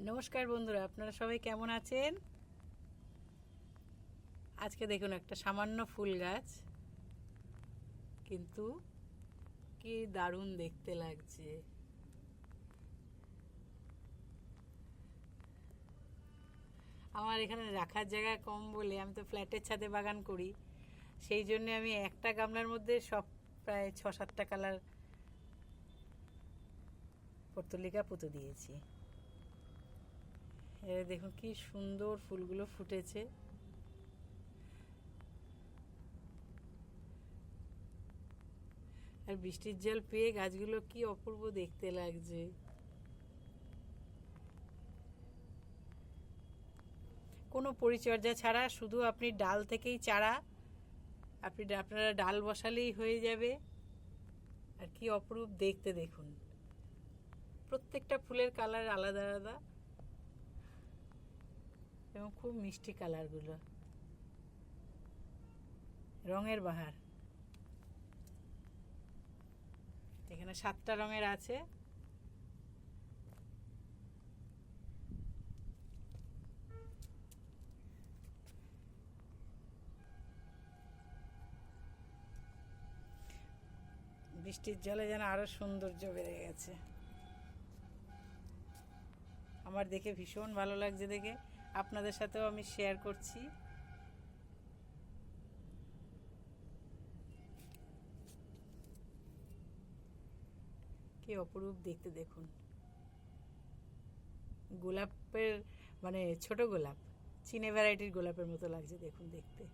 নমস্কার বন্ধুরা, আপনারা সবাই কেমন আছেন? আজকে দেখুন একটা সামান্য ফুল গাছ, কিন্তু কি দারুণ দেখতে লাগছে। আমার এখানে রাখার জায়গা কম বলে আমি তো ফ্ল্যাটের ছাদে বাগান করি, সেই জন্য আমি একটা গামলার মধ্যে সব প্রায় 6-7টা কালার পর্তুলিকা পুঁতে দিয়েছি। এবার দেখুন কি সুন্দর ফুলগুলো ফুটেছে। আর বৃষ্টির জল পেয়ে গাছগুলো কি অপূর্ব দেখতে লাগছে। কোনো পরিচর্যা ছাড়া শুধু আপনি ডাল থেকেই চারা আপনারা ডাল বসালেই হয়ে যাবে। আর কি অপরূপ দেখতে দেখুন, প্রত্যেকটা ফুলের কালার আলাদা আলাদা এবং খুব মিষ্টি কালারগুলো, রঙের বাহার। এখানে 7টা রঙের আছে। বৃষ্টির জলে যেন আরো সৌন্দর্য বেড়ে গেছে। আমার দেখে ভীষণ ভালো লাগছে, দেখে আপনাদের সাথেও আমি শেয়ার করছি। কি অপরূপ দেখতে দেখুন। গোলাপের মানে ছোট গোলাপ, চীনে ভ্যারাইটির গোলাপের মতো লাগছে দেখুন দেখতে।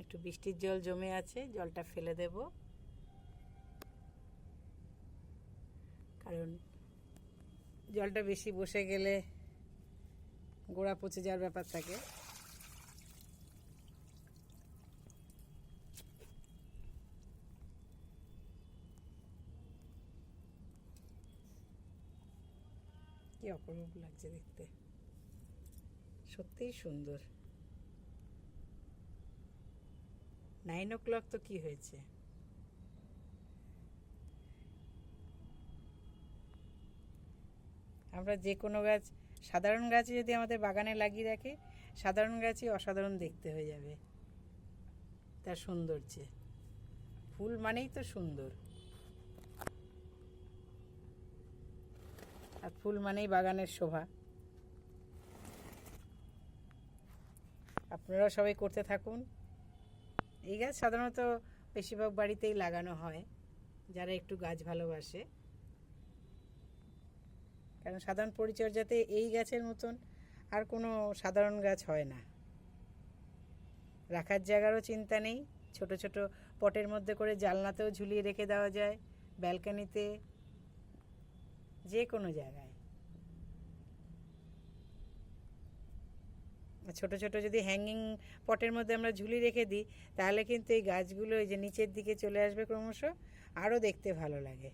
একটু বৃষ্টির জল জমে আছে, জলটা ফেলে দেব, কারণ জলটা বেশি বসে গেলে গোড়া পচে যাওয়ার ব্যাপার থাকে। কি অপরূপ লাগছে দেখতে, সত্যিই সুন্দর। 9 o'clock তো কি হয়েছে। আমরা যে কোনো গাছ, সাধারণ গাছ যদি আমাদের বাগানে লাগিয়ে রাখি, সাধারণ গাছই অসাধারণ দেখতে হয়ে যাবে তার সৌন্দর্যে। ফুল মানেই তো সুন্দর, আর ফুল মানেই বাগানের শোভা। আপনারাও সবাই করতে থাকুন। এই গাছ সাধারণত বেশিরভাগ বাড়িতেই লাগানো হয় যারা একটু গাছ ভালোবাসে, কারণ সাধারণ পরিচর্যাতে এই গাছের মতন আর কোনো সাধারণ গাছ হয় না। রাখার জায়গারও চিন্তা নেই, ছোট ছোট পটের মধ্যে করে জানলাতেও ঝুলিয়ে রেখে দেওয়া যায়, ব্যালকনিতে, যে কোনো জায়গায়। ছোট ছোট যদি হ্যাঙ্গিং পটের মধ্যে আমরা ঝুলি রেখে দিই, তাহলে কিন্তু এই গাছগুলো এই যে নিচের দিকে চলে আসবে ক্রমশ, আরও দেখতে ভালো লাগে।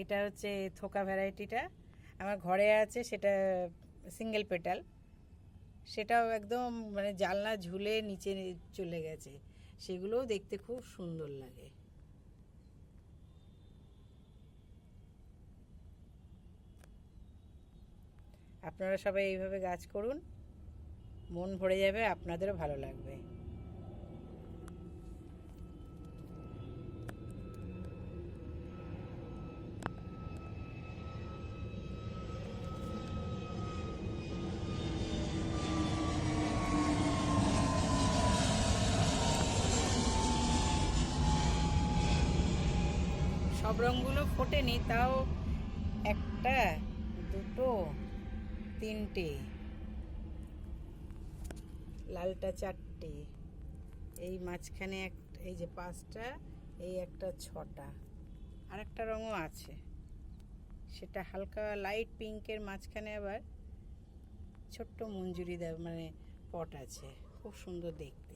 এটা হচ্ছে থোকা ভ্যারাইটিটা, আমার ঘরে আছে, সেটা সিঙ্গেল পেটাল। সেটাও একদম মানে জানলা ঝুলে নিচে চলে গেছে, সেগুলোও দেখতে খুব সুন্দর লাগে। আপনারা সবাই এইভাবে গাছ করুন, মন ভরে যাবে, আপনাদেরও ভালো লাগবে। সব রঙগুলো ফোটেনি, তাও একটা, দুটো, তিনটে, লালটা 4টে, এই মাঝখানে এই যে 5টা, এই একটা 6টা, আর একটা রঙও আছে, সেটা হালকা লাইট পিঙ্কের মাঝখানে আবার ছোট্ট মঞ্জুরি মানে পট আছে, খুব সুন্দর দেখতে।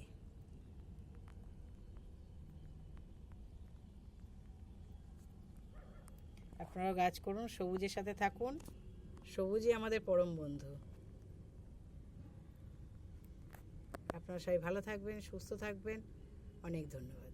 আপনারাও গাছ করুন, সবুজের সাথে থাকুন, সবুজই আমাদের পরম বন্ধু। আপনারা সবাই ভালো থাকবেন, সুস্থ থাকবেন। অনেক ধন্যবাদ।